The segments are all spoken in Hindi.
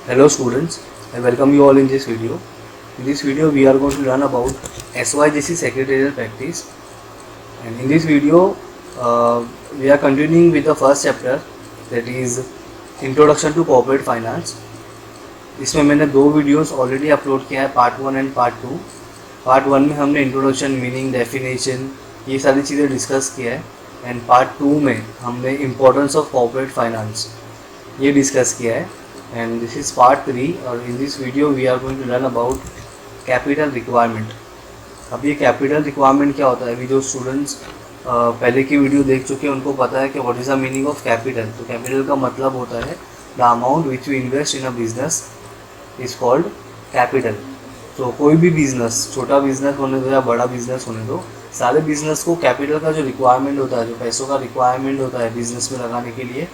Hello students, I welcome you all in this video. In this video we are going to learn about SYGC secretarial practice, and in this video we are continuing with the first chapter, that is Introduction to Corporate Finance. इसमें मैंने दो वीडियोस ऑलरेडी अपलोड किया है, पार्ट 1 एंड पार्ट 2. पार्ट 1 में हमने इंट्रोडक्शन, मीनिंग, डेफिनेशन, ये सारी चीज़ें डिस्कस किया है, एंड पार्ट 2 में हमने इम्पोर्टेंस ऑफ कॉर्पोरेट फाइनेंस ये डिस्कस किया है. And this is part 3 और in this video we are going to learn about capital requirement. अब ये capital requirement क्या होता है? अभी जो स्टूडेंट्स पहले की वीडियो देख चुके हैं उनको पता है कि what is the meaning of capital. तो capital का मतलब होता है the amount which we invest in a business is called capital. तो कोई भी बिजनेस, छोटा बिजनेस होने दो या बड़ा बिजनेस होने दो, सारे बिजनेस को कैपिटल का जो रिक्वायरमेंट होता है, जो पैसों का रिक्वायरमेंट होता है बिजनेस में लगाने के लिए,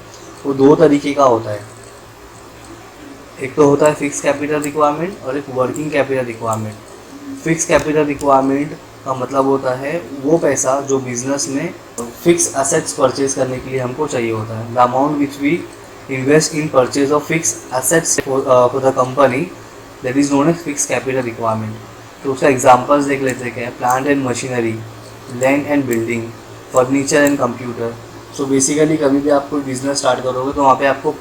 वो दो तरीके का होता है. एक तो होता है फिक्स कैपिटल रिक्वायरमेंट और एक working capital requirement. Fix capital requirement का मतलब होता है वो पैसा जो बिजनेस में फिक्स असेट्स परचेज करने के लिए हमको चाहिए होता है. The amount which we invest in purchase of fix assets for the company, that is known as fix capital requirement. तो उसका एग्जांपल्स देख लेते हैं. Plant and machinery, land and building, furniture and computer. So basically कभी भी आप कोई बिजनेस स्टार्ट करोगे तो वहाँ पे आपको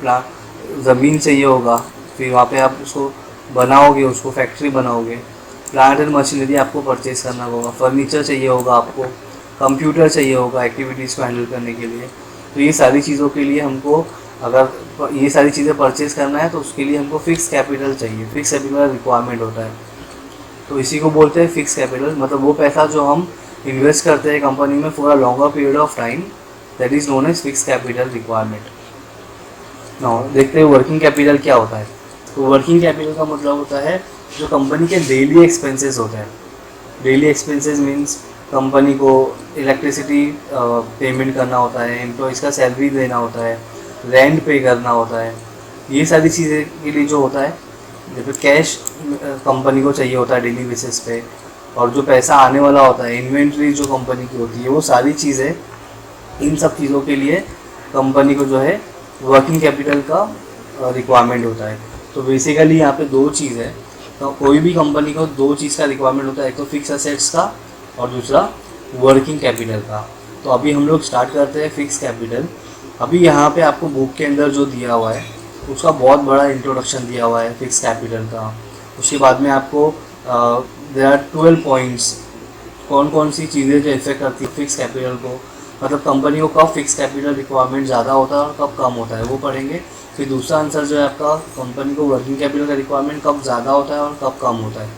ज़मीन चाहिए होगा, फिर वहाँ पे आप उसको बनाओगे, उसको फैक्ट्री बनाओगे. प्लांट एंड मशीनरी आपको परचेज करना होगा, फर्नीचर चाहिए होगा आपको, कंप्यूटर चाहिए होगा एक्टिविटीज़ को हैंडल करने के लिए. तो ये सारी चीज़ों के लिए हमको, अगर ये सारी चीज़ें परचेज करना है तो उसके लिए हमको फिक्स कैपिटल चाहिए, फिक्स कैपिटल रिक्वायरमेंट होता है. तो इसी को बोलते हैं फिक्स कैपिटल. मतलब वो पैसा जो हम इन्वेस्ट करते हैं कंपनी में for a longer period of time, that is known as fix capital requirement. Now देखते हैं वर्किंग कैपिटल क्या होता है. तो वर्किंग कैपिटल का मतलब होता है जो कंपनी के डेली एक्सपेंसेस होते हैं. डेली एक्सपेंसेस मीन्स कंपनी को इलेक्ट्रिसिटी पेमेंट करना होता है, एम्प्लॉयज़ का सैलरी देना होता है, रेंट पे करना होता है. ये सारी चीज़ें के लिए जो होता है, जैसे कैश कंपनी को चाहिए होता है डेली बेसिस पे, और जो पैसा आने वाला होता है, इन्वेंट्री जो कंपनी की होती है, वो सारी चीज़ें, इन सब चीज़ों के लिए कंपनी को जो है वर्किंग कैपिटल का रिक्वायरमेंट होता है. तो बेसिकली यहाँ पे दो चीज़ है. तो कोई भी कंपनी को दो चीज़ का रिक्वायरमेंट होता है, एक तो फिक्स असेट्स का और दूसरा वर्किंग कैपिटल का. तो अभी हम लोग स्टार्ट करते हैं फिक्स कैपिटल. अभी यहाँ पे आपको बुक के अंदर जो दिया हुआ है उसका बहुत बड़ा इंट्रोडक्शन दिया हुआ है फिक्स कैपिटल का. उसके बाद में आपको देयर आर 12 पॉइंट्स, कौन कौन सी चीज़ें जो इफेक्ट करती है फिक्स कैपिटल को, मतलब कंपनी को कब फिक्स कैपिटल रिक्वायरमेंट ज़्यादा होता है और कब कम होता है, वो पढ़ेंगे. फिर दूसरा आंसर जो है आपका, कंपनी को वर्किंग कैपिटल का रिक्वायरमेंट कब ज़्यादा होता है और कब कम होता है.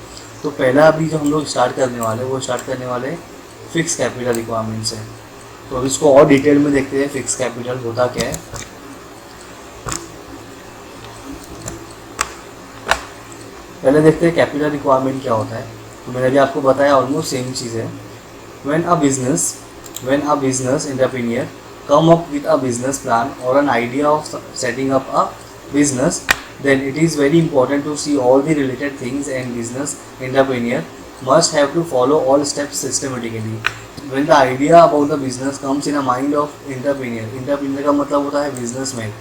तो पहला अभी जो हम लोग स्टार्ट करने वाले हैं वो स्टार्ट करने वाले फिक्स कैपिटल रिक्वायरमेंट से. तो अब इसको और डिटेल में देखते हैं फिक्स कैपिटल होता क्या है. पहले देखते हैं कैपिटल रिक्वायरमेंट क्या होता है. तो मैंने अभी आपको बताया ऑलमोस्ट सेम चीज़ है. when a business entrepreneur come up with a business plan or an idea of setting up a business, then it is very important to see all the related things, and business entrepreneur must have to follow all steps systematically. When the idea about the business comes in a mind of entrepreneur का मतलब होता है बिजनेसमैन.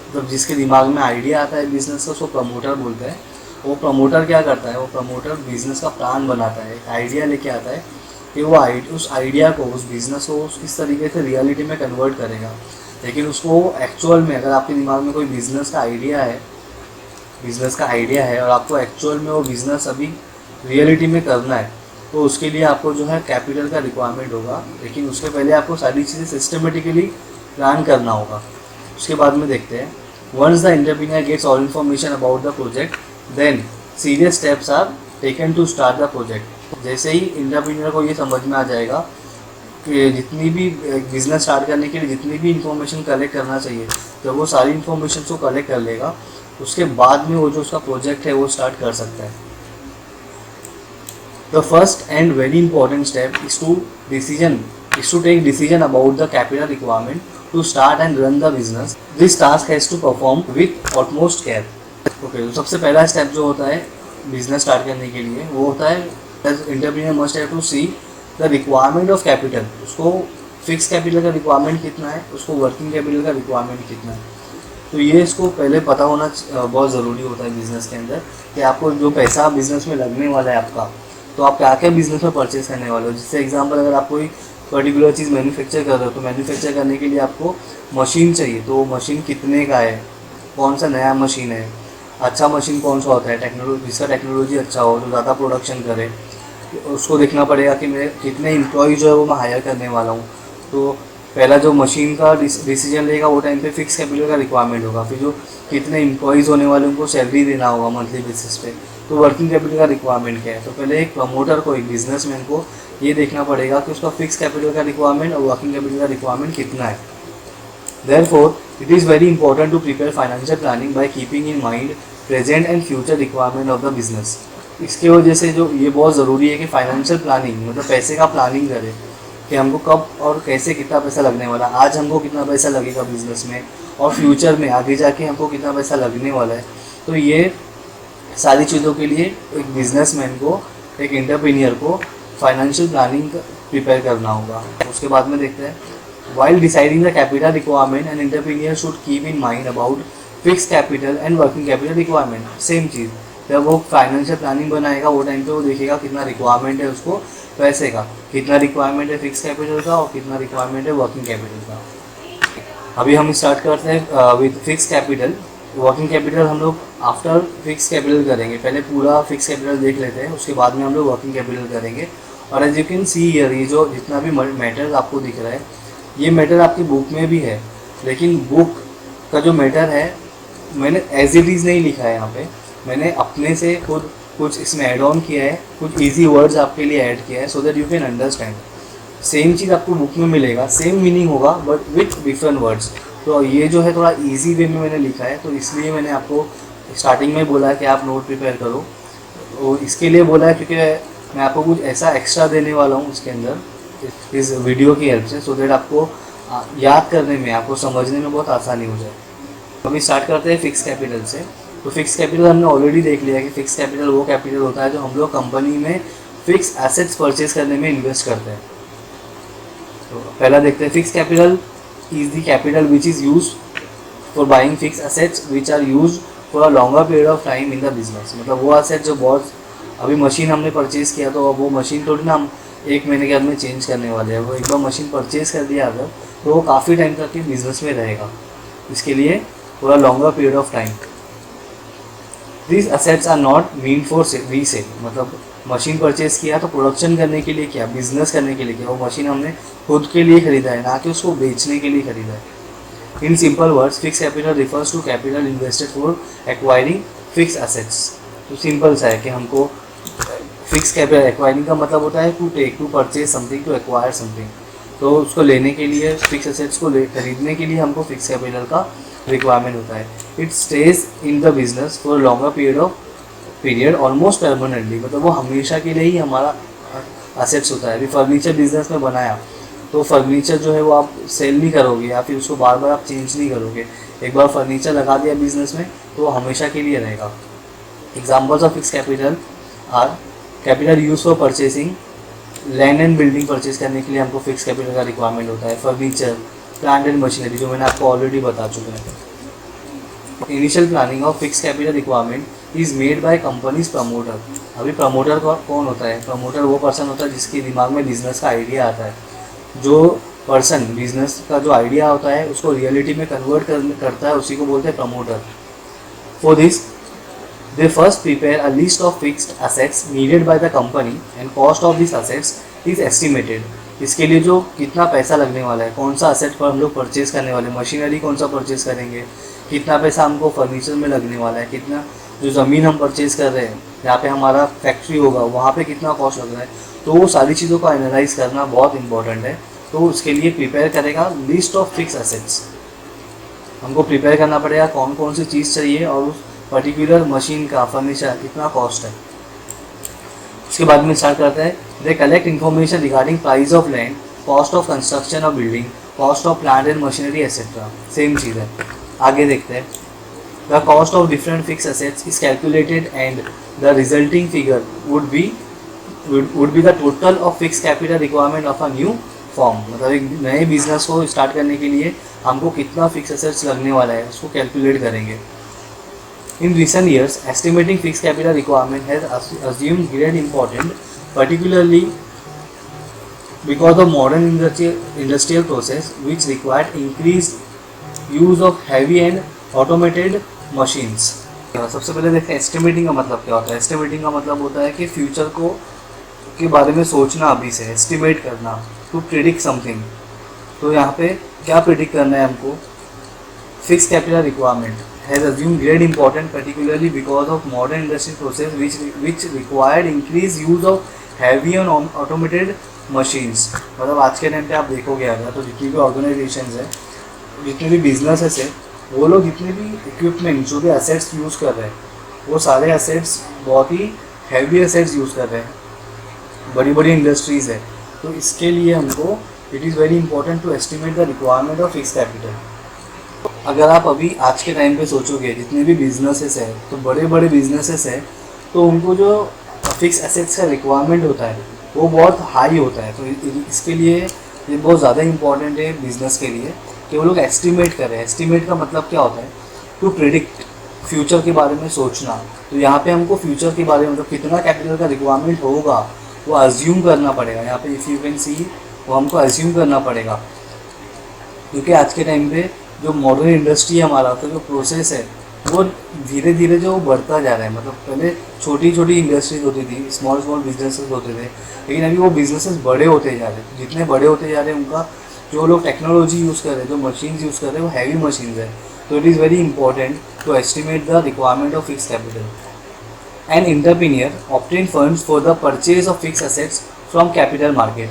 मतलब जिसके दिमाग में आइडिया आता है बिजनेस का, उसको प्रमोटर बोलते हैं. वो प्रमोटर क्या करता है, वो प्रमोटर बिजनेस का प्लान बनाता है, आइडिया लेके आता है कि वो उस आइडिया को, उस बिज़नेस को किस तरीके से रियलिटी में कन्वर्ट करेगा. लेकिन उसको एक्चुअल में, अगर आपके दिमाग में कोई बिज़नेस का आइडिया है और आपको एक्चुअल में वो बिज़नेस अभी रियलिटी में करना है, तो उसके लिए आपको जो है कैपिटल का रिक्वायरमेंट होगा. लेकिन उसके पहले आपको सारी चीज़ें सिस्टमेटिकली प्लान करना होगा. उसके बाद में देखते हैं. Once the entrepreneur gets all information about the project, then serious steps are taken to start the project. जैसे ही एंटरप्रेन्योर को ये समझ में आ जाएगा कि जितनी भी बिज़नेस स्टार्ट करने के लिए जितनी भी इंफॉर्मेशन कलेक्ट करना चाहिए, तो वो सारी इंफॉर्मेशन को कलेक्ट कर लेगा, उसके बाद में वो जो उसका प्रोजेक्ट है वो स्टार्ट कर सकता है. The first and very important step is to take decision about the capital requirement to start and run the business. This task has to perform with utmost care. Okay, तो सबसे पहला स्टेप जो होता है बिजनेस स्टार्ट करने के लिए वो होता है entrepreneur must have to see the requirement of capital. उसको फिक्स कैपिटल का रिक्वायरमेंट कितना है, उसको वर्किंग कैपिटल का रिक्वायरमेंट कितना है. तो ये इसको पहले पता होना बहुत ज़रूरी होता है बिज़नेस के अंदर, कि आपको जो पैसा बिज़नेस में लगने वाला है आपका, तो आप क्या क्या बिज़नेस में परचेज करने वाले हो। जिससे एग्जांपल, अगर आप कोई पर्टिकुलर चीज़ मैन्युफैक्चर कर रहे हो, तो मैन्युफैक्चर करने के लिए आपको मशीन चाहिए, तो मशीन कितने का है, कौन सा नया मशीन है, अच्छा मशीन कौन सा होता है, टेक्नोलॉजी जिसका टेक्नोलॉजी अच्छा हो, जो ज़्यादा प्रोडक्शन करे, उसको देखना पड़ेगा कि मेरे कितने एम्प्लॉय जो है वो मैं हायर करने वाला हूँ। तो पहला जो मशीन का डिसीजन लेगा वो टाइम पे फिक्स कैपिटल का रिक्वायरमेंट होगा। फिर जो कितने एम्प्लॉयज़ होने वाले उनको सैलरी देना होगा मंथली बेसिस पे, तो वर्किंग कैपिटल का रिक्वायरमेंट क्या है। तो पहले एक प्रमोटर को, एक बिजनेसमैन को ये देखना पड़ेगा कि उसका फिक्स कैपिटल का रिक्वायरमेंट और वर्किंग कैपिटल का रिक्वायरमेंट कितना है। Therefore, it is very important to prepare financial planning by keeping in mind present and future requirement of the business. इसके वजह से जो ये बहुत ज़रूरी है कि फाइनेंशियल प्लानिंग, मतलब पैसे का प्लानिंग करें कि हमको कब और कैसे कितना पैसा लगने वाला है। आज हमको कितना पैसा लगेगा बिजनेस में, और फ्यूचर में आगे जाके हमको कितना पैसा लगने वाला है। तो ये सारी चीज़ों के लिए एक बिजनेसमैन को, एक एंटरप्रेन्योर को फाइनेंशियल प्लानिंग प्रिपेयर करना होगा। उसके बाद में देखते हैं, while deciding the capital requirement, an entrepreneur should keep in mind about fixed capital and working capital requirement. Same चीज़, जब वो फाइनेंशियल प्लानिंग बनाएगा वो टाइम पे वो देखेगा कितना रिक्वायरमेंट है उसको पैसे का, कितना रिक्वायरमेंट है फिक्स कैपिटल का और कितना रिक्वायरमेंट है वर्किंग कैपिटल का। अभी हम स्टार्ट करते हैं with fix capital. Working capital हम लोग आफ्टर फिक्स कैपिटल करेंगे, पहले पूरा फिक्स कैपिटल देख लेते हैं, उसके बाद में हम लोग वर्किंग कैपिटल करेंगे। और as you can see here, ये जो जितना भी मैटर आपको दिख रहा है, ये मैटर आपकी बुक में भी है, लेकिन बुक का जो मैटर है मैंने एज इट इज़ नहीं लिखा है यहाँ पे, मैंने अपने से खुद कुछ इसमें ऐड ऑन किया है, कुछ इजी वर्ड्स आपके लिए ऐड किया है, so that you can understand. Same चीज़ आपको बुक में मिलेगा, सेम मीनिंग होगा बट विथ डिफरेंट वर्ड्स। तो ये जो है थोड़ा इजी वे में मैंने लिखा है, तो इसलिए मैंने आपको स्टार्टिंग में बोला है कि आप नोट प्रिपेयर करो। तो इसके लिए बोला है क्योंकि मैं आपको कुछ ऐसा एक्स्ट्रा देने वाला हूँ उसके अंदर इस वीडियो की हेल्प से, सो दैट आपको याद करने में, आपको समझने में बहुत आसानी हो जाए। अभी स्टार्ट करते हैं फिक्स कैपिटल से। तो फिक्स कैपिटल हमने ऑलरेडी देख लिया कि फिक्स कैपिटल वो कैपिटल होता है जो हम लोग कंपनी में फिक्स एसेट्स परचेज करने में इन्वेस्ट करते हैं। तो पहला देखते हैं, fix capital is the capital which is use for buying fix assets which are use for a longer period of time in the business. मतलब वो एसेट जो बहुत, अभी मशीन हमने परचेज़ किया तो अब वो मशीन थोड़ी ना हम एक महीने के बाद में चेंज करने वाले हैं। वो एक बार मशीन परचेज़ कर दिया अगर, तो वो काफ़ी टाइम तक के बिजनेस में रहेगा, इसके लिए पूरा longer period of time. These assets are not meant for resale, मतलब मशीन परचेज किया तो प्रोडक्शन करने के लिए किया, बिजनेस करने के लिए किया, वो मशीन हमने खुद के लिए खरीदा है, ना कि उसको बेचने के लिए खरीदा है। In simple words, fix capital refers to capital invested for acquiring fix assets. तो सिंपल सा है कि हमको फिक्स कैपिटल, एक्वायरिंग का मतलब होता है to take, to purchase something, to acquire something. तो उसको लेने के लिए, फिक्स एसेट्स को खरीदने के लिए हमको फिक्स कैपिटल का रिक्वायरमेंट होता है। It stage in the business for longer period almost permanently, मतलब वो हमेशा के लिए ही हमारा एसेट्स होता है। अभी फर्नीचर बिजनेस में बनाया तो फर्नीचर जो है वो आप सेल नहीं करोगे या फिर उसको बार बार आप चेंज नहीं करोगे। एक बार फर्नीचर लगा दिया बिजनेस में तो वो हमेशा के लिए रहेगा। Examples of fix capital R capital use for purchasing, land and building purchase करने के लिए हमको फिक्स कैपिटल का रिक्वायरमेंट होता है। फर्नीचर, प्लांट एंड मशीनरी, जो मैंने आपको ऑलरेडी बता चुका है। Initial planning of fix capital requirement is made by companies promoter. अभी प्रमोटर कौन होता है? प्रमोटर वो पर्सन होता है जिसके दिमाग में बिजनेस का आइडिया आता है। जो पर्सन बिजनेस का जो आइडिया होता है उसको रियलिटी में कन्वर्ट करता है, उसी को बोलते हैं promoter. For this they first prepare a list of fixed assets needed by the company and cost of this assets is estimated. इसके लिए जो कितना पैसा लगने वाला है, कौन सा असेट पर हम लोग परचेज करने वाले, मशीनरी कौन सा परचेज करेंगे, कितना पैसा हमको फर्नीचर में लगने वाला है, कितना जो ज़मीन हम परचेज कर रहे हैं जहाँ पे हमारा फैक्ट्री होगा वहाँ पे कितना कॉस्ट लग रहा है। तो वो सारी चीज़ों को एनालाइज करना बहुत इंपॉर्टेंट है। तो उसके लिए प्रिपेयर करेगा लिस्ट ऑफ फिक्स असेट्स। हमको प्रिपेयर करना पड़ेगा कौन कौन सी चीज़ चाहिए और उस पर्टिकुलर मशीन का, फर्नीचर कितना कॉस्ट है। उसके बाद में स्टार्ट करते हैं, they collect information regarding price of land, cost of construction of building, cost of plant and machinery etcetera. Same चीज़ है। आगे देखते हैं, the cost of different fix assets is calculated and the resulting figure would be the total of fixed capital requirement of a new form, मतलब एक नए बिजनेस को स्टार्ट करने के लिए हमको कितना फिक्स एसेट्स लगने वाला है उसको कैलकुलेट करेंगे। In recent years estimating fix capital requirement has assumed great importance, particularly because of modern industrial process which required increased use of heavy and automated machines। सबसे पहले देखते हैं एस्टिमेटिंग का मतलब क्या होता है। एस्टिमेटिंग का मतलब होता है कि फ्यूचर को के बारे में सोचना अभी से, एस्टिमेट करना, टू प्रिडिक्ट समथिंग। तो यहाँ पे क्या प्रिडिक्ट करना है हमको, fix capital requirement has assumed great importance particularly because of modern industrial process which required increased use of heavy and automated machines। मतलब आज के टाइम पे आप देखोगे अगर तो जितनी भी ऑर्गेनाइजेशन है, जितने भी बिजनेसेस है, वो लोग जितने भी इक्विपमेंट जो भी एसेट्स यूज़ कर रहे हैं वो सारे एसेट्स बहुत ही हैवी एसेट्स यूज़ कर रहे हैं, बड़ी बड़ी इंडस्ट्रीज़ है। तो इसके लिए हमको it is very important to estimate the requirement of fix capital. अगर आप अभी आज के टाइम पे सोचोगे जितने भी बिजनेसेस है, तो बड़े बड़े बिजनेसेस है, तो उनको जो फिक्स एसेट्स का रिक्वायरमेंट होता है वो बहुत हाई होता है। तो इसके लिए ये बहुत ज़्यादा इंपॉर्टेंट है बिज़नेस के लिए कि वो लोग एस्टिमेट करें। एस्टिमेट का मतलब क्या होता है, टू प्रिडिक्ट, फ्यूचर के बारे में सोचना। तो यहाँ पे हमको फ्यूचर के बारे में मतलब कितना कैपिटल का रिक्वायरमेंट होगा वो अज्यूम करना पड़ेगा। यहाँ पे इफ़ यू कैन सी वो हमको अज्यूम करना पड़ेगा, क्योंकि आज के टाइम पे जो मॉडर्न इंडस्ट्री है हमारा, तो जो प्रोसेस है वो धीरे धीरे जो बढ़ता जा रहा है। मतलब पहले छोटी छोटी इंडस्ट्रीज होती थी, स्मॉल स्मॉल बिजनेसेस होते थे, लेकिन अभी वो बिजनेसेस बड़े होते जा रहे हैं। जितने बड़े होते जा रहे हैं उनका जो लोग टेक्नोलॉजी यूज़ कर रहे हैं, जो मशीन्स यूज़ कर रहे हैं वो हैवी मशीन्स है। तो it is very important to estimate the requirement of fix capital. An entrepreneur obtain funds for the purchase of fix assets from capital market.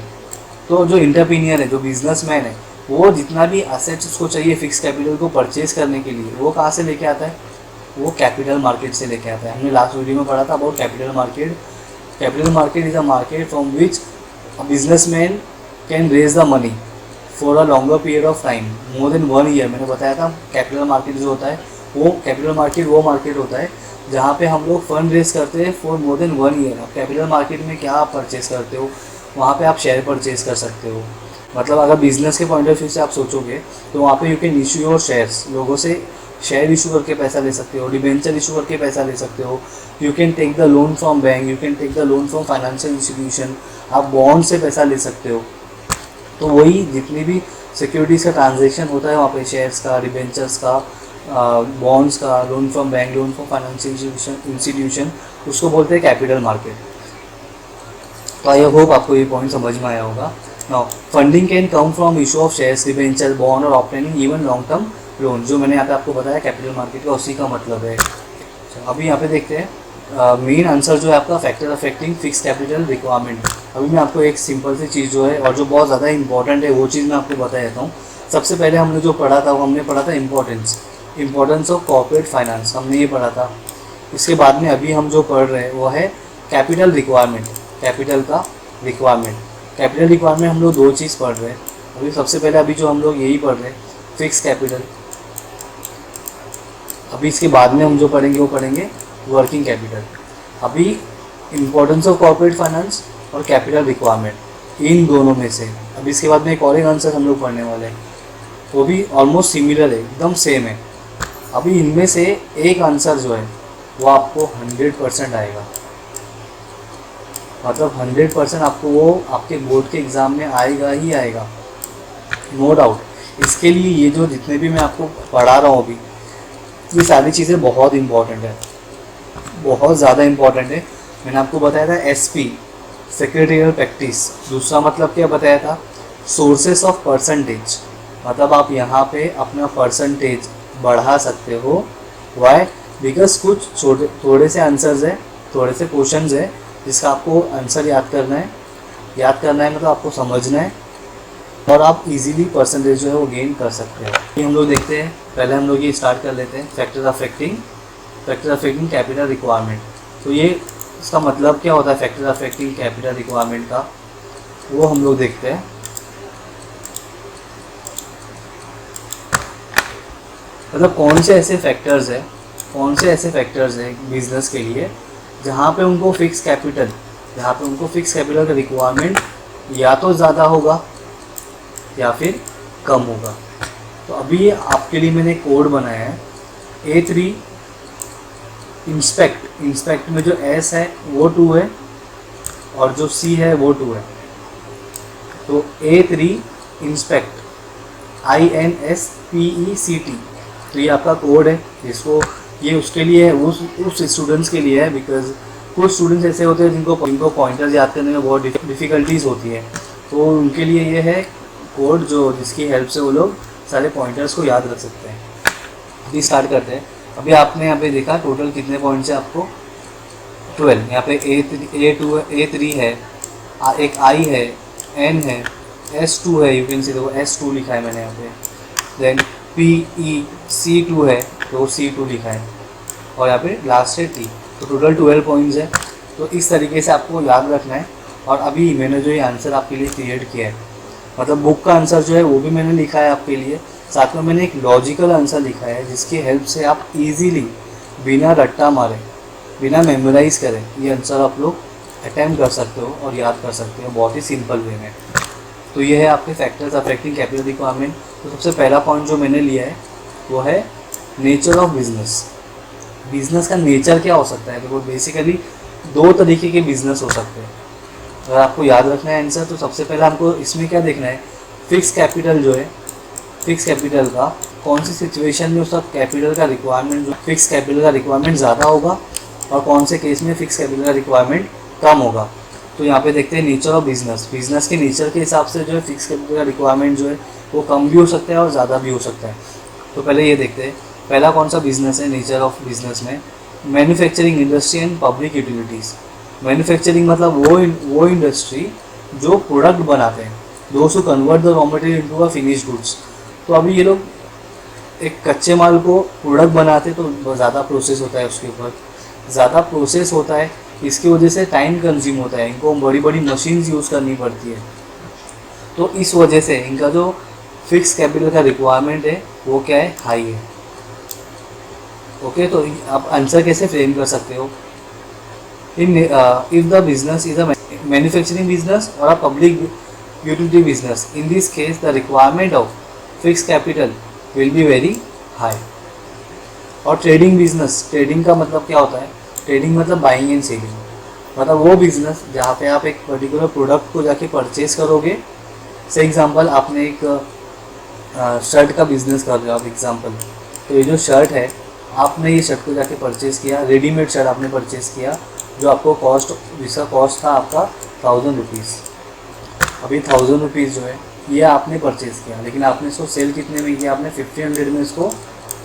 तो जो एंटरप्रेन्योर है, जो बिजनेसमैन है, वो जितना भी एसेट्स उसको चाहिए फिक्स कैपिटल को परचेज करने के लिए, वो कहाँ से लेके आता है, वो कैपिटल मार्केट से लेके आता है। हमने लास्ट वीडियो में पढ़ा था about capital market. Capital market is a market from which a businessman can raise the money for a longer period of time, more than 1 year. मैंने बताया था कैपिटल मार्केट जो होता है वो कैपिटल मार्केट वो मार्केट होता है जहाँ पे हम लोग फंड रेज करते हैं फॉर मोर देन 1 ईयर। आप कैपिटल मार्केट में क्या आप परचेज करते हो, वहाँ पे आप शेयर परचेज कर सकते हो। मतलब अगर बिजनेस के पॉइंट ऑफ व्यू से आप सोचोगे तो वहाँ पे you can issue your shares, लोगों से शेयर इशू करके पैसा ले सकते हो, डिबेंचर इशू करके पैसा ले सकते हो। You can take the loan from bank, you can take the loan from financial institution, आप बॉन्ड से पैसा ले सकते हो। तो वही जितनी भी सिक्योरिटीज़ का ट्रांजेक्शन होता है वहाँ पे शेयर्स का, डिबेंचर्स का, बॉन्ड्स का, loan from bank, loan from financial institution, उसको बोलते हैं कैपिटल मार्केट। तो आई होप आपको ये पॉइंट समझ में आया होगा। Now funding can come from issue of shares, debenture, bond और obtaining even long term loan. जो मैंने यहाँ पे आपको बताया कैपिटल मार्केट का उसी का मतलब है। अभी यहाँ पे देखते हैं मेन आंसर जो है आपका factor affecting fix capital requirement. अभी मैं आपको एक सिंपल सी चीज़ जो है और जो बहुत ज़्यादा इंपॉर्टेंट है वो चीज़ मैं आपको बता देता हूँ। सबसे पहले हमने जो पढ़ा था वो हमने पढ़ा था इम्पोर्टेंस ऑफ कॉर्पोरेट फाइनेंस, हमने ये पढ़ा था। इसके बाद में अभी हम जो पढ़ रहे हैं वो है कैपिटल रिक्वायरमेंट, कैपिटल का रिक्वायरमेंट। कैपिटल रिक्वायरमेंट हम लोग 2 चीज़ पढ़ रहे हैं अभी। सबसे पहले अभी जो हम लोग यही पढ़ रहे हैं फिक्स कैपिटल। अभी इसके बाद में हम जो पढ़ेंगे वो पढ़ेंगे वर्किंग कैपिटल। अभी इम्पोर्टेंस ऑफ कॉर्पोरेट फाइनेंस और कैपिटल रिक्वायरमेंट, इन दोनों में से अभी इसके बाद में एक और एक आंसर हम लोग पढ़ने वाले हैं, वो भी ऑलमोस्ट सिमिलर है, एकदम सेम है। अभी इनमें से एक आंसर जो है वो आपको 100% आएगा, मतलब 100% आपको वो आपके बोर्ड के एग्ज़ाम में आएगा ही आएगा, नो डाउट। इसके लिए ये जो जितने भी मैं आपको पढ़ा रहा हूँ अभी, ये सारी चीज़ें बहुत इंपॉर्टेंट है, बहुत ज़्यादा इंपॉर्टेंट है। मैंने आपको बताया था SP सेक्रेटरियल प्रैक्टिस, दूसरा मतलब क्या बताया था, सोर्सेस ऑफ परसेंटेज। मतलब आप यहाँ पे अपना परसेंटेज बढ़ा सकते हो। वाई? बिकॉज कुछ थोड़े से आंसर्स है, थोड़े से क्वेश्चंस है जिसका आपको आंसर याद करना है मतलब आपको समझना है और आप इजीली परसेंटेज जो है वो गेन कर सकते हो। ये हम लोग देखते हैं, पहले हम लोग ये स्टार्ट कर लेते हैं फैक्टर अफेक्टिंग कैपिटल रिक्वायरमेंट। तो ये इसका मतलब क्या होता है फैक्टर अफेक्टिंग कैपिटल रिक्वायरमेंट का, वो हम लोग देखते हैं। मतलब कौन से ऐसे फैक्टर्स हैं बिजनेस के लिए जहाँ पे उनको फिक्स कैपिटल का रिक्वायरमेंट या तो ज़्यादा होगा या फिर कम होगा। तो अभी आपके लिए मैंने कोड बनाया है A3 इंस्पेक्ट में जो S है वो 2 है और जो C है वो 2 है। तो A3 इंस्पेक्ट INSPECT, तो ये आपका कोड है। इसको ये उसके लिए है, उस स्टूडेंट्स के लिए है, बिकॉज कुछ स्टूडेंट्स ऐसे होते हैं जिनको पॉइंटर्स याद करने में बहुत डिफ़िकल्टीज होती है, तो उनके लिए ये है कोड जो जिसकी हेल्प से वो लोग सारे पॉइंटर्स को याद रख सकते हैं। अभी स्टार्ट करते हैं। अभी आपने यहाँ पे देखा टोटल कितने पॉइंट्स है आपको 12। यहाँ पे A3 है, एक I है, N है, S2 है, यू कैन सी देखो S2 लिखा है मैंने यहाँ पे, देन PEC2 है तो C2 लिखा है और यहाँ पे लास्ट है T। तो टोटल 12 पॉइंट्स है। तो इस तरीके से आपको याद रखना है। और अभी मैंने जो ये आंसर आपके लिए क्रिएट किया है, मतलब बुक का आंसर जो है वो भी मैंने लिखा है आपके लिए, साथ में मैंने एक लॉजिकल आंसर लिखा है जिसकी हेल्प से आप इजीली बिना रट्टा मारे, बिना मेमोराइज करें ये आंसर आप लोग अटैम्प्ट कर सकते हो और याद कर सकते हो बहुत ही सिंपल वे में। तो ये है आपके फैक्टर्स अफेक्टिंग कैपिटल रिक्वायरमेंट। तो सबसे पहला पॉइंट जो मैंने लिया है वो है नेचर ऑफ बिजनेस। बिजनेस का नेचर क्या हो सकता है? देखो बेसिकली 2 तरीके के बिजनेस हो सकते हैं। अगर आपको याद रखना है आंसर, तो सबसे पहले हमको इसमें क्या देखना है, फिक्स कैपिटल जो है, फिक्स कैपिटल का कौन सी सिचुएशन में उसका कैपिटल का रिक्वायरमेंट, जो फिक्स कैपिटल का रिक्वायरमेंट ज़्यादा होगा और कौन से केस में फिक्स कैपिटल का रिक्वायरमेंट कम होगा। तो यहाँ पे देखते हैं नेचर ऑफ बिजनेस। बिजनेस के नेचर के हिसाब से जो है फिक्स कैपिटल का रिक्वायरमेंट जो है वो कम भी हो सकता है और ज़्यादा भी हो सकता है। तो पहले ये देखते हैं पहला कौन सा बिजनेस है नेचर ऑफ बिजनेस में, manufacturing industry and public utilities. Manufacturing मतलब वो इंडस्ट्री जो प्रोडक्ट बनाते हैं, those who convert the raw material into a finished goods. तो अभी ये लोग एक कच्चे माल को प्रोडक्ट बनाते तो ज़्यादा प्रोसेस होता है, उसके ऊपर ज़्यादा प्रोसेस होता है, इसकी वजह से टाइम कंज्यूम होता है, इनको बड़ी बड़ी मशीन्स यूज़ करनी पड़ती है। तो इस वजह से इनका जो फिक्स कैपिटल का रिक्वायरमेंट है वो क्या है, हाई है। ओके, तो आप आंसर कैसे फ्रेम कर सकते हो, if the business is a manufacturing business or a public utility business, in this case the requirement of fixed capital will be very high। और ट्रेडिंग बिजनेस, ट्रेडिंग का मतलब क्या होता है, ट्रेडिंग मतलब बाइंग एंड सेलिंग, मतलब वो बिजनेस जहाँ पे आप एक पर्टिकुलर प्रोडक्ट को जाके परचेज करोगे। से एग्जांपल आपने एक शर्ट का बिजनेस कर रहे हो आप एग्जांपल, तो ये जो शर्ट है आपने ये शर्ट को जाके परचेज़ किया, रेडीमेड शर्ट आपने परचेज़ किया जो आपको कॉस्ट, जिसका कॉस्ट था आपका 1000 रुपीज़। अभी 1000 रुपीज़ जो है ये आपने परचेज़ किया, लेकिन आपने इसको सेल कितने में किया, आपने 1500 में इसको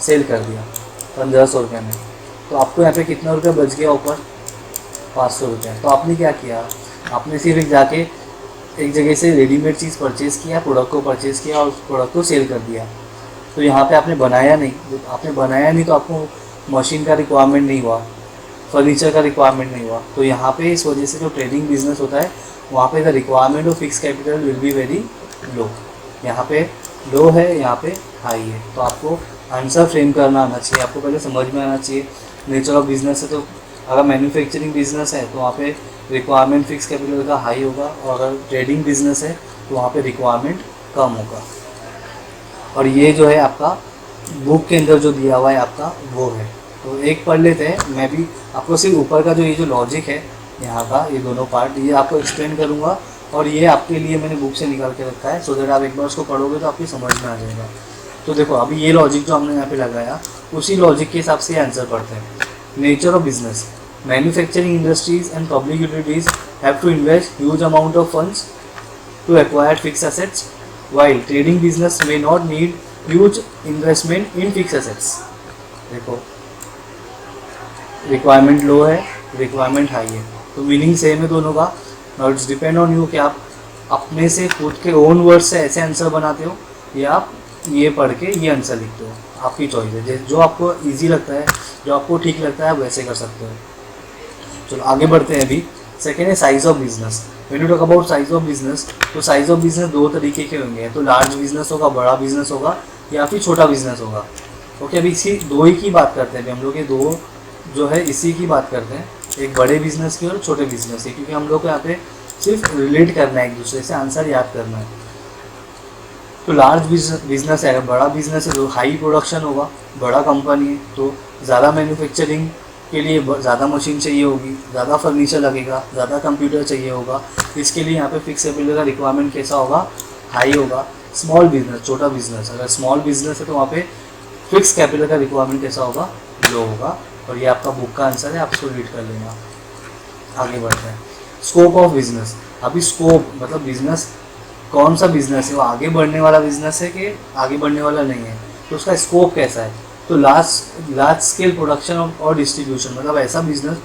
सेल कर दिया, 1500 रुपये में। तो आपको यहाँ पे कितना रुपया बच गया ऊपर, 500 रुपये। तो आपने क्या किया, आपने सिर्फ जाके एक जगह से रेडीमेड चीज़ परचेज़ किया, प्रोडक्ट को परचेज़ किया और उस प्रोडक्ट को सेल कर दिया। तो यहाँ पे आपने बनाया नहीं, तो आपको मशीन का रिक्वायरमेंट नहीं हुआ, फर्नीचर का रिक्वायरमेंट नहीं हुआ। तो यहाँ पे इस वजह से जो ट्रेडिंग बिजनेस होता है वहाँ पे the requirement of fix capital will be very लो। यहाँ पे लो है, यहाँ पे हाई है। तो आपको आंसर फ्रेम करना आना चाहिए, आपको पहले समझ में आना चाहिए नेचर ऑफ बिजनेस है। तो अगर मैन्युफैक्चरिंग बिजनेस है तो वहाँ पे रिक्वायरमेंट फिक्स कैपिटल का हाई होगा, और अगर ट्रेडिंग बिजनेस है तो वहाँ पे रिक्वायरमेंट कम होगा। और ये जो है आपका बुक के अंदर जो दिया हुआ है आपका वो है। तो एक पढ़ लेते हैं, मैं भी आपको सिर्फ ऊपर का जो ये जो लॉजिक है यहाँ का, ये दोनों पार्ट ये आपको एक्सप्लेन करूँगा, और ये आपके लिए मैंने बुक से निकाल के रखा है, सो दैट आप एक बार उसको पढ़ोगे तो आपकी समझ में आ जाएगा। तो देखो अभी ये लॉजिक जो हमने यहाँ पे लगाया, उसी लॉजिक के हिसाब से आंसर पढ़ते हैं। Nature of business, manufacturing industries and public utilities have to invest huge amount of funds to acquire fix assets, while trading business may not need huge investment in fixed assets। देखो रिक्वायरमेंट लो है, रिक्वायरमेंट हाई है, तो मीनिंग सेम है दोनों का। Now it's depend on you कि आप अपने से खुद के ओन वर्ड से ऐसे आंसर बनाते हो या आप ये पढ़ के ये आंसर लिखते हो, आपकी चॉइस है। जो आपको ईजी लगता है, जो आपको ठीक लगता है, आप वैसे कर सकते हो। चलो आगे बढ़ते हैं। अभी सेकेंड है size of business. When you talk about size of business, तो साइज ऑफ बिजनेस 2 तरीके के होंगे, तो लार्ज बिजनेस होगा, बड़ा बिजनेस होगा, या फिर छोटा बिजनेस होगा। ओके, अभी इसी 2 ही की बात करते हैं। अभी हम लोग ये 2 जो है इसी की बात करते हैं, एक बड़े बिजनेस की और छोटे बिजनेस की, क्योंकि हम लोग को यहाँ पे सिर्फ रिलेट करना है एक दूसरे से, आंसर याद करना है। तो लार्ज बिजनेस है, बड़ा बिजनेस है तो हाई प्रोडक्शन होगा, बड़ा कंपनी है तो ज़्यादा मैन्युफैक्चरिंग के लिए ज़्यादा मशीन चाहिए होगी, ज़्यादा फर्नीचर लगेगा, ज़्यादा कंप्यूटर चाहिए होगा। इसके लिए यहाँ पे फिक्स कैपिटल का रिक्वायरमेंट कैसा होगा, हाई होगा। स्मॉल बिजनेस, छोटा बिजनेस, अगर स्मॉल बिजनेस है तो वहाँ पे फिक्स कैपिटल का रिक्वायरमेंट कैसा होगा, लो होगा। और ये आपका बुक का आंसर है, आप इसको रीड कर लेना। आगे बढ़ते हैं, स्कोप ऑफ बिजनेस। अभी स्कोप मतलब बिजनेस कौन सा बिजनेस है, वो आगे बढ़ने वाला बिजनेस है कि आगे बढ़ने वाला नहीं है, तो उसका स्कोप कैसा है। तो लार्ज स्केल प्रोडक्शन और डिस्ट्रीब्यूशन, मतलब ऐसा बिजनेस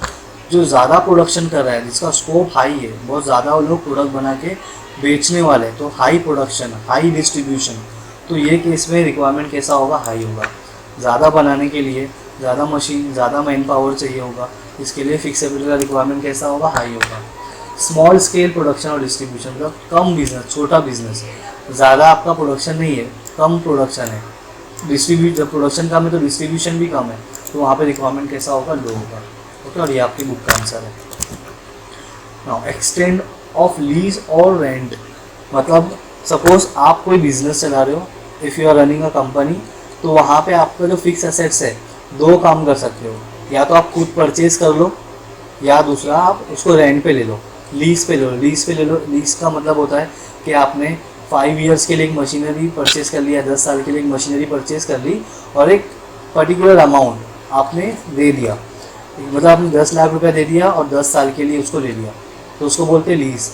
जो ज़्यादा प्रोडक्शन कर रहा है, जिसका स्कोप हाई है, बहुत ज़्यादा लोग प्रोडक्ट बना के बेचने वाले हैं, तो हाई प्रोडक्शन, हाई डिस्ट्रीब्यूशन, तो ये केस में रिक्वायरमेंट कैसा होगा, हाई होगा। ज़्यादा बनाने के लिए ज़्यादा मशीन, ज़्यादा मैन पावर चाहिए होगा, इसके लिए फिक्स कैपिटल का रिक्वायरमेंट कैसा होगा, हाई होगा। स्मॉल स्केल प्रोडक्शन और डिस्ट्रीब्यूशन, मतलब कम बिजनेस, छोटा बिजनेस है, ज़्यादा आपका प्रोडक्शन नहीं है, कम प्रोडक्शन है, जब प्रोडक्शन कम है तो डिस्ट्रीब्यूशन भी कम है, तो वहाँ पे रिक्वायरमेंट कैसा होगा, लो होगा। ओके, और ये आपकी बुक का आंसर है। नाउ एक्सटेंड ऑफ लीज और रेंट, मतलब सपोज आप कोई बिजनेस चला रहे हो, if you are running a company, तो वहाँ पे आपका जो फिक्स एसेट्स है, दो काम कर सकते हो, या तो आप खुद परचेज कर लो, या दूसरा आप उसको रेंट पे ले लो, लीज पे ले लो। लीज पे ले लो, लीज का मतलब होता है कि आपने 5 ईयर्स के लिए एक मशीनरी परचेज कर लिया, 10 साल के लिए एक मशीनरी परचेज कर ली, और एक पर्टिकुलर अमाउंट आपने दे दिया, मतलब आपने 10 लाख रुपया दे दिया और 10 साल के लिए उसको ले लिया, तो उसको बोलते हैं लीज।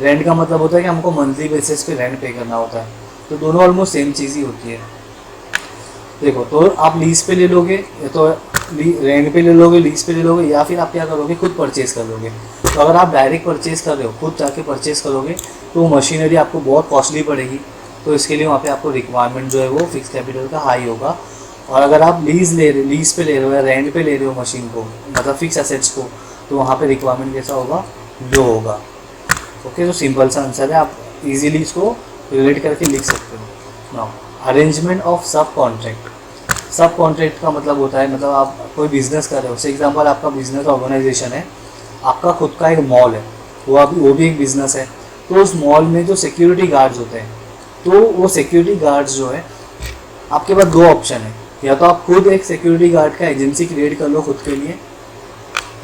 रेंट का मतलब होता है कि हमको मंथली बेसिस पे रेंट पे करना होता है, तो दोनों ऑलमोस्ट सेम चीज़ ही होती है। देखो, तो आप लीज पे ले लोगे, या तो रेंट पे ले लोगे, लीज पे ले लोगे, या फिर आप क्या करोगे, खुद परचेज कर लोगे। तो अगर आप डायरेक्ट परचेज कर रहे हो, खुद जाके परचेज करोगे, तो मशीनरी आपको बहुत कॉस्टली पड़ेगी, तो इसके लिए वहाँ पे आपको रिक्वायरमेंट जो है वो फिक्स कैपिटल का हाई होगा। और अगर आप लीज पे ले रहे हो या रेंट पे ले रहे हो मशीन को, मतलब फिक्स एसेट्स को, तो वहाँ पे रिक्वायरमेंट कैसा होगा, लो होगा। ओके, तो सिंपल सा आंसर है, आप इजीली इसको रिलेट करके लिख सकते हो। नाउ अरेंजमेंट ऑफ सब कॉन्ट्रैक्ट। सब कॉन्ट्रैक्ट का मतलब होता है, मतलब आप कोई बिजनेस कर रहे हो, फॉर एग्जांपल आपका बिजनेस ऑर्गेनाइजेशन है, आपका खुद का एक मॉल है, वो भी एक बिजनेस है, तो उस मॉल में जो सिक्योरिटी गार्ड्स होते हैं, तो वो सिक्योरिटी गार्ड्स जो है, आपके पास दो ऑप्शन है, या तो आप खुद एक सिक्योरिटी गार्ड का एजेंसी क्रिएट कर लो खुद के लिए,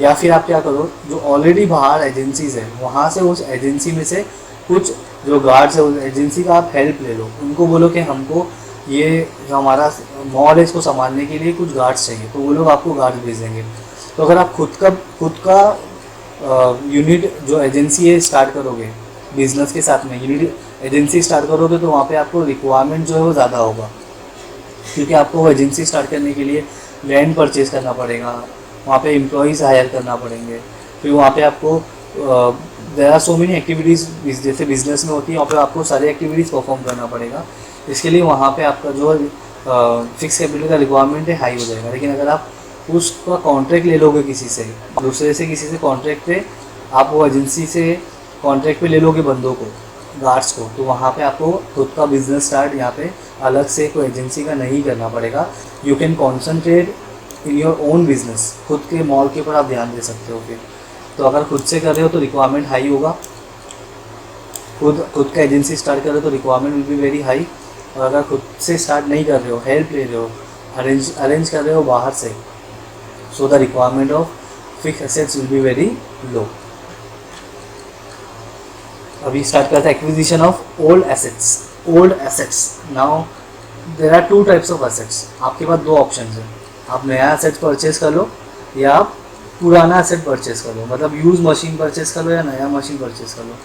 या फिर आप क्या करो, जो ऑलरेडी बाहर एजेंसीज है, वहाँ से उस एजेंसी में से कुछ जो गार्ड्स है उस एजेंसी का आप हेल्प ले लो, उनको बोलो कि हमको ये जो हमारा मॉल है इसको संभालने के लिए कुछ गार्ड्स चाहिए, तो वो लोग आपको गार्ड्स भेज देंगे। तो अगर आप खुद का यूनिट जो एजेंसी है स्टार्ट करोगे बिजनेस के साथ में, यूनिट एजेंसी स्टार्ट करोगे, तो वहाँ पे आपको रिक्वायरमेंट जो है वो ज़्यादा होगा, क्योंकि आपको वो एजेंसी स्टार्ट करने के लिए लैंड परचेज करना पड़ेगा, वहाँ पे एम्प्लॉयज़ हायर करना पड़ेंगे, फिर वहाँ पे आपको there are so many activities जैसे बिजनेस में होती है, वहाँ पे आपको सारी एक्टिविटीज़ परफॉर्म करना पड़ेगा। इसके लिए वहाँ पे आपका जो फिक्स कैपिटल का रिक्वायरमेंट है हाई हो जाएगा। लेकिन अगर आप उसका कॉन्ट्रैक्ट ले लोगे किसी से, किसी से कॉन्ट्रैक्ट पे, आप वो एजेंसी से कॉन्ट्रैक्ट पे ले लोगे बंदों को, गार्ड्स को, तो वहाँ पे आपको खुद का बिजनेस स्टार्ट यहाँ पे अलग से कोई एजेंसी का नहीं करना पड़ेगा। You can concentrate in your own business, खुद के मॉल के ऊपर आप ध्यान दे सकते हो। फिर तो अगर खुद से कर रहे हो तो रिक्वायरमेंट हाई होगा, खुद का एजेंसी स्टार्ट कर रहे हो तो requirement will be very high. और अगर खुद से स्टार्ट नहीं कर रहे हो, हेल्प ले रहे हो, अरेंज कर रहे हो बाहर से, so the requirement of fix assets will be very low. अभी स्टार्ट करते हैं acquisition of old assets. Now there are two types of assets. आपके पास दो ऑप्शन है, आप नया एसेट परचेज कर लो या आप पुराना एसेट परचेज कर लो, मतलब यूज मशीन परचेज कर लो या नया मशीन परचेज कर लो।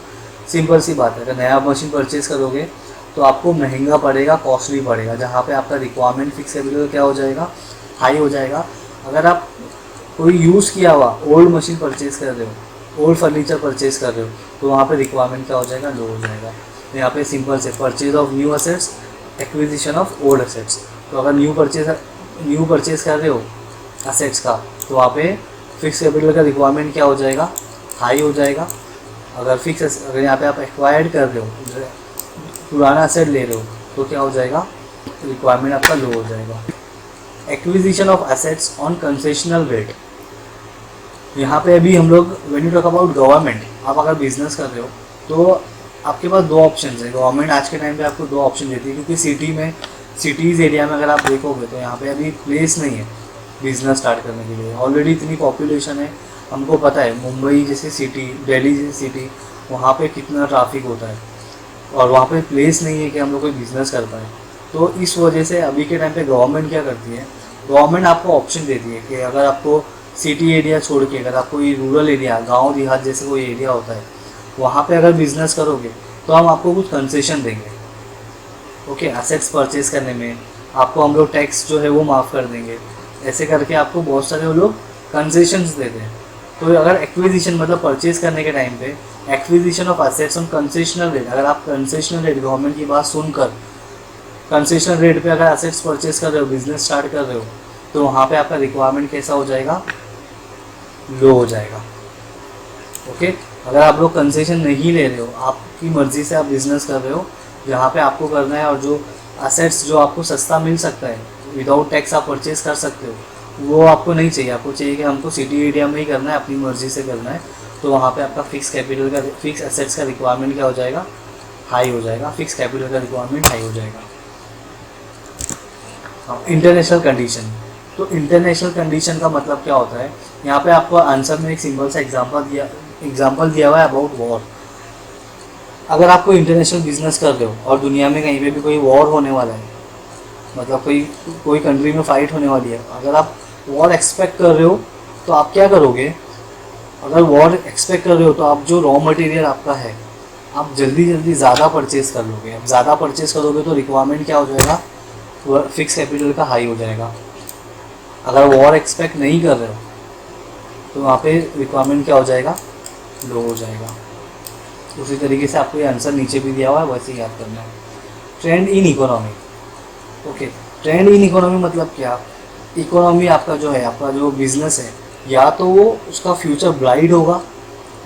सिंपल सी बात है, अगर नया मशीन परचेज करोगे तो आपको महंगा पड़ेगा, कॉस्टली पड़ेगा, जहाँ पे आपका रिक्वायरमेंट फिक्स कैपिटल क्या हो जाएगा, हाई हो जाएगा। अगर आप कोई यूज़ किया हुआ ओल्ड मशीन परचेज कर रहे हो, ओल्ड फर्नीचर परचेज कर रहे हो, तो वहाँ पे रिक्वायरमेंट क्या हो जाएगा, लो हो जाएगा। तो यहाँ पे सिंपल से purchase of new assets, acquisition of old assets. तो अगर न्यू परचेज कर रहे हो एसेट्स का, तो वहाँ पे फिक्स कैपिटल का रिक्वायरमेंट क्या हो जाएगा, हाई हो जाएगा। अगर यहाँ पे आप एक्वायर्ड कर रहे हो, पुराना एसेट ले रहे हो, तो क्या हो जाएगा, रिक्वायरमेंट आपका लो हो जाएगा। Acquisition of assets on concessional rate. यहाँ पे अभी हम लोग when you talk about government, आप अगर बिजनेस कर रहे हो तो आपके पास दो ऑप्शन है। गवर्नमेंट आज के टाइम पे आपको दो ऑप्शन देती है, क्योंकि सिटीज़ एरिया में अगर आप देखोगे तो यहाँ पे अभी प्लेस नहीं है बिजनेस स्टार्ट करने के लिए। ऑलरेडी इतनी पॉपुलेशन है, हमको पता है मुंबई जैसे सिटी, दिल्ली जैसी सिटी, वहाँ पे कितना ट्रैफिक होता है और वहाँ पे प्लेस नहीं है कि हम लोग कोई बिज़नेस कर पाए। तो इस वजह से अभी के टाइम पे गवर्नमेंट क्या करती है, गवर्नमेंट आपको ऑप्शन देती है कि अगर आपको सिटी एरिया छोड़ के अगर आपको ये रूरल एरिया, गांव देहात जैसे कोई एरिया होता है, वहाँ पे अगर बिज़नेस करोगे तो हम आपको कुछ कंसेशन देंगे। ओके, एसेट्स परचेज करने में आपको हम लोग टैक्स जो है वो माफ़ कर देंगे। ऐसे करके आपको बहुत सारे वो लोग कंसेशंस देते हैं। तो अगर एक्विजिशन मतलब परचेज करने के टाइम पे acquisition of assets on concessional rate, अगर आप कंसेशनल रेट गवर्नमेंट की बात सुनकर कंसेशनल रेट पे अगर एसेट्स परचेज कर रहे हो, बिजनेस स्टार्ट कर रहे हो, तो वहाँ पे आपका रिक्वायरमेंट कैसा हो जाएगा, लो हो जाएगा। ओके, अगर आप लोग कंसेशन नहीं ले रहे हो, आपकी मर्जी से आप बिजनेस कर रहे हो, जहाँ पे आपको करना है, और जो एसेट्स जो आपको सस्ता मिल सकता है विदाउट टैक्स आप परचेज कर सकते हो, वो आपको नहीं चाहिए। आपको चाहिए कि हमको सिटी एरिया में ही करना है, अपनी मर्जी से करना है, तो वहाँ पे आपका फिक्स कैपिटल का, फिक्स एसेट्स का रिक्वायरमेंट क्या हो जाएगा, हाई हो जाएगा। फिक्स कैपिटल का रिक्वायरमेंट हाई हो जाएगा। इंटरनेशनल कंडीशन, तो इंटरनेशनल कंडीशन का मतलब क्या होता है, यहाँ पे आपको आंसर में एक सिंपल सा एग्जांपल दिया हुआ है अबाउट वॉर। अगर आप कोई इंटरनेशनल बिजनेस कर रहे हो और दुनिया में कहीं पे भी कोई वॉर होने वाला है, मतलब कोई कंट्री में फाइट होने वाली है, अगर आप वॉर एक्सपेक्ट कर रहे हो तो आप क्या करोगे, अगर वॉर एक्सपेक्ट कर रहे हो तो आप जो रॉ मटेरियल आपका है आप जल्दी जल्दी ज़्यादा परचेज़ कर लोगे। अब ज़्यादा परचेज़ करोगे तो रिक्वायरमेंट क्या हो जाएगा, फिक्स कैपिटल का हाई हो जाएगा। अगर वॉर एक्सपेक्ट नहीं कर रहे हो तो वहाँ पे रिक्वायरमेंट क्या हो जाएगा, लो हो जाएगा। उसी तरीके से आपको ये आंसर नीचे भी दिया हुआ है, वैसे ही याद करना है। Trend in economy. Okay, trend in economy मतलब क्या, इकोनॉमी आपका जो है, आपका जो बिजनेस है, या तो वो उसका फ्यूचर ब्राइट होगा,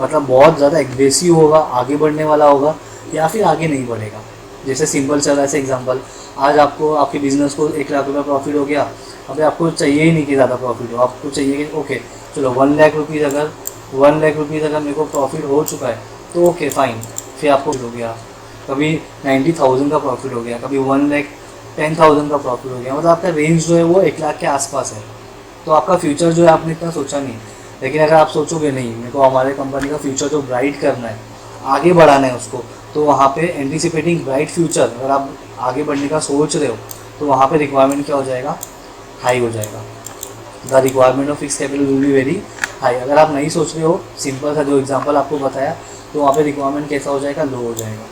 मतलब बहुत ज़्यादा एग्रेसिव होगा, आगे बढ़ने वाला होगा, या फिर आगे नहीं बढ़ेगा। जैसे सिंपल चल रहा है, ऐसे एग्जांपल, आज आपको आपके बिजनेस को 1 लाख रुपये प्रॉफिट हो गया, अभी आपको चाहिए ही नहीं कि ज़्यादा प्रॉफिट हो, आपको चाहिए कि ओके चलो 1 लाख रुपीज़ अगर मेरे को प्रॉफिट हो चुका है तो ओके फाइन, फिर आपको हो गया, कभी 90,000 का प्रॉफिट हो गया, कभी 1,10,000 का प्रॉफिट हो गया, मतलब आपका रेंज जो है वो 1 लाख के आसपास है। तो आपका फ्यूचर जो है आपने इतना सोचा नहीं। लेकिन अगर आप सोचोगे नहीं, मेरे को हमारे कंपनी का फ्यूचर जो ब्राइट करना है, आगे बढ़ाना है उसको, तो वहाँ पे एंटिसिपेटिंग ब्राइट फ्यूचर, अगर आप आगे बढ़ने का सोच रहे हो तो वहाँ पे रिक्वायरमेंट क्या हो जाएगा, हाई हो जाएगा। The requirement of fix capital will be very high. अगर आप नहीं सोच रहे हो, सिंपल सा जो एग्जांपल आपको बताया, तो वहाँ पे रिक्वायरमेंट कैसा हो जाएगा, लो हो जाएगा।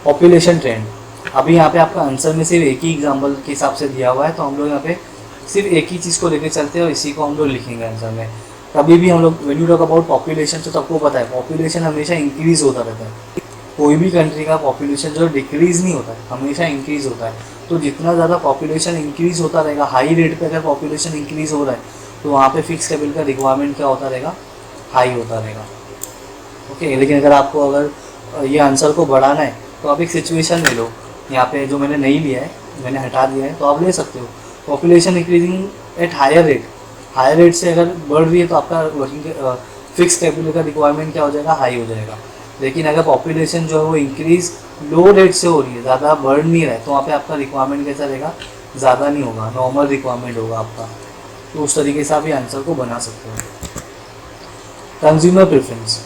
पॉपुलेशन ट्रेंड, अभी यहाँ पे आपका आंसर में सिर्फ एक ही एग्जांपल के हिसाब से दिया हुआ है, तो हम लोग यहाँ पे सिर्फ एक ही चीज़ को लेकर चलते हैं और इसी को हम लोग लिखेंगे आंसर में। कभी भी हम लोग when you talk about population, तो सबको पता है पॉपुलेशन हमेशा इंक्रीज़ होता रहता है। कोई भी कंट्री का पॉपुलेशन जो डिक्रीज़ नहीं होता है, हमेशा इंक्रीज़ होता है। तो जितना ज़्यादा पॉपुलेशन इंक्रीज़ होता रहेगा, हाई रेट पे अगर पॉपुलेशन इंक्रीज़ हो रहा है, तो वहाँ पे फिक्स कैपिटल का रिक्वायरमेंट क्या होता रहेगा, हाई होता रहेगा। ओके, लेकिन अगर आपको अगर ये आंसर को बढ़ाना है तो आप एक सिचुएशन ले लो, यहाँ पे जो मैंने नहीं लिया है, मैंने हटा दिया है, तो आप ले सकते हो। Population increasing at higher rate से अगर बढ़ रही है तो आपका वर्किंग फिक्स कैपिटल का रिक्वायरमेंट क्या हो जाएगा, हाई हो जाएगा। लेकिन अगर पॉपुलेशन जो है वो इंक्रीज लो रेट से हो रही है, ज़्यादा बढ़ नहीं रहा है, तो वहाँ पे आपका रिक्वायरमेंट कैसा रहेगा, ज़्यादा नहीं होगा, नॉर्मल रिक्वायरमेंट होगा आपका। तो उस तरीके से आप ये आंसर को बना सकते हो। कंज्यूमर प्रेफरेंस,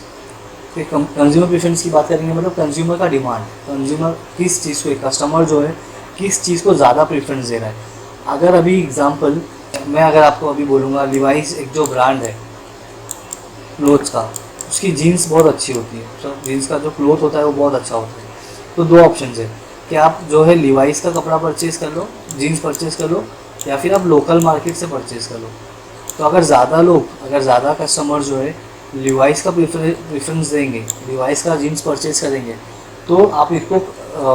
कंज्यूमर प्रेफरेंस की बात करेंगे, मतलब कंज्यूमर का डिमांड, कंज्यूमर किस चीज़ को, कस्टमर जो है किस चीज़ को ज़्यादा प्रेफरेंस दे रहा है। अगर अभी एग्जांपल मैं अगर आपको अभी बोलूँगा, लिवाइस एक जो ब्रांड है क्लोथ्स का, उसकी जीन्स बहुत अच्छी होती है, तो जीन्स का जो क्लोथ होता है वो बहुत अच्छा होता है। तो दो ऑप्शन है कि आप जो है लिवाइस का कपड़ा परचेज़ कर लो, जीन्स परचेज़ कर लो, या फिर आप लोकल मार्केट से परचेज़ कर लो। तो अगर ज़्यादा कस्टमर जो है लिवाइस का प्रेफरेंस देंगे, लिवाइस का जीन्स परचेज़ करेंगे, तो आप इसको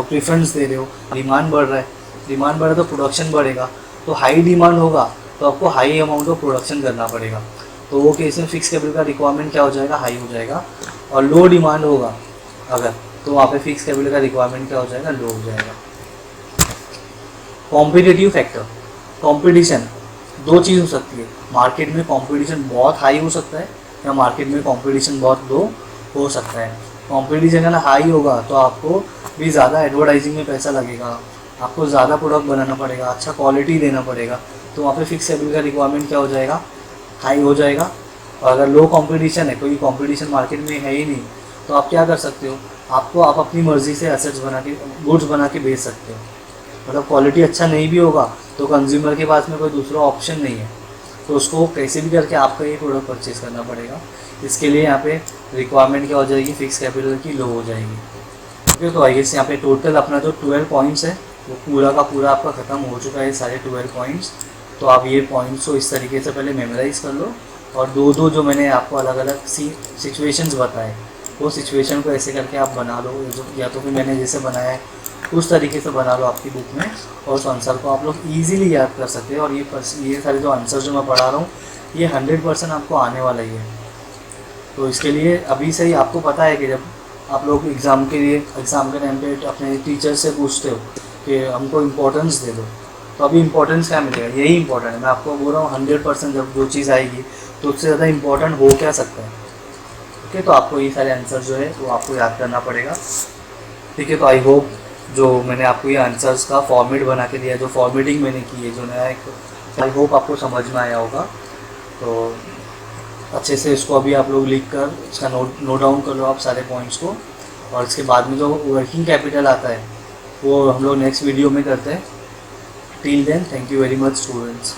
प्रेफरेंस दे रहे हो। डिमांड बढ़ रहा है तो प्रोडक्शन बढ़ेगा, तो हाई डिमांड होगा तो आपको हाई अमाउंट ऑफ प्रोडक्शन करना पड़ेगा। तो वो केस में फिक्स कैपिटल का रिक्वायरमेंट क्या हो जाएगा, हाई हो जाएगा। और लो डिमांड होगा अगर, तो वहाँ पे फिक्स कैपिटल का रिक्वायरमेंट क्या हो जाएगा, लो हो जाएगा। कॉम्पिटिटिव फैक्टर, कॉम्पिटिशन दो चीज़ हो सकती है, मार्केट में कॉम्पिटिशन बहुत हाई हो सकता है या मार्केट में कॉम्पिटिशन बहुत लो हो सकता है। कंपटीशन अगर हाई होगा तो आपको भी ज़्यादा एडवर्टाइजिंग में पैसा लगेगा, आपको ज़्यादा प्रोडक्ट बनाना पड़ेगा, अच्छा क्वालिटी देना पड़ेगा, तो वहाँ पे फिक्स कैपिटल का रिक्वायरमेंट क्या हो जाएगा, हाई हो जाएगा। और अगर लो कंपटीशन है, कोई कंपटीशन मार्केट में है ही नहीं, तो आप क्या कर सकते हो, आप अपनी मर्ज़ी से एसेट्स बना के, गुड्स बना के बेच सकते हो। मतलब क्वालिटी अच्छा नहीं भी होगा तो कंज्यूमर के पास में कोई दूसरा ऑप्शन नहीं है, तो उसको कैसे भी करके आपका ये प्रोडक्ट परचेज़ करना पड़ेगा। इसके लिए यहाँ पे रिक्वायरमेंट क्या हो जाएगी, फिक्स कैपिटल की लो हो जाएगी। ओके, तो आई गेस यहाँ पे टोटल अपना जो 12 पॉइंट्स है वो पूरा का पूरा आपका ख़त्म हो चुका है, सारे 12 पॉइंट्स। तो आप ये पॉइंट्स को इस तरीके से पहले मेमोराइज़ कर लो, और दो दो जो मैंने आपको अलग अलग सिचुएशंस बताए, वो सिचुएशन को ऐसे करके आप बना लो, जो या तो फिर मैंने जैसे बनाया है उस तरीके से बना लो आपकी बुक में, और उस आंसर को आप लोग ईजिली याद कर सकते हैं। और ये सारे जो आंसर जो मैं पढ़ा रहा हूँ ये 100% आपको आने वाला ही है। तो इसके लिए अभी से ही आपको पता है कि जब आप लोग एग्ज़ाम के टाइम पे अपने टीचर से पूछते हो कि हमको इम्पोर्टेंस दे दो, तो अभी इम्पोर्टेंस क्या मिलेगा, यही इंपॉर्टेंट है। मैं आपको बोल रहा हूँ 100% जब जो चीज़ आएगी तो उससे ज़्यादा इम्पोर्टेंट हो क्या सकता है। ठीक है, तो आपको ये सारे आंसर जो है वो आपको याद करना पड़ेगा। ठीक है, तो आई होप जो मैंने आपको ये आंसर्स का फॉर्मेट बना के दिया, जो फॉर्मेटिंग मैंने की है, जो नया एक, आई होप आपको समझ में आया होगा। तो अच्छे से इसको अभी आप लोग लिख कर इसका नोट डाउन कर लो आप सारे पॉइंट्स को, और इसके बाद में जो वर्किंग कैपिटल आता है वो हम लोग नेक्स्ट वीडियो में करते हैं। Till then, thank you very much students.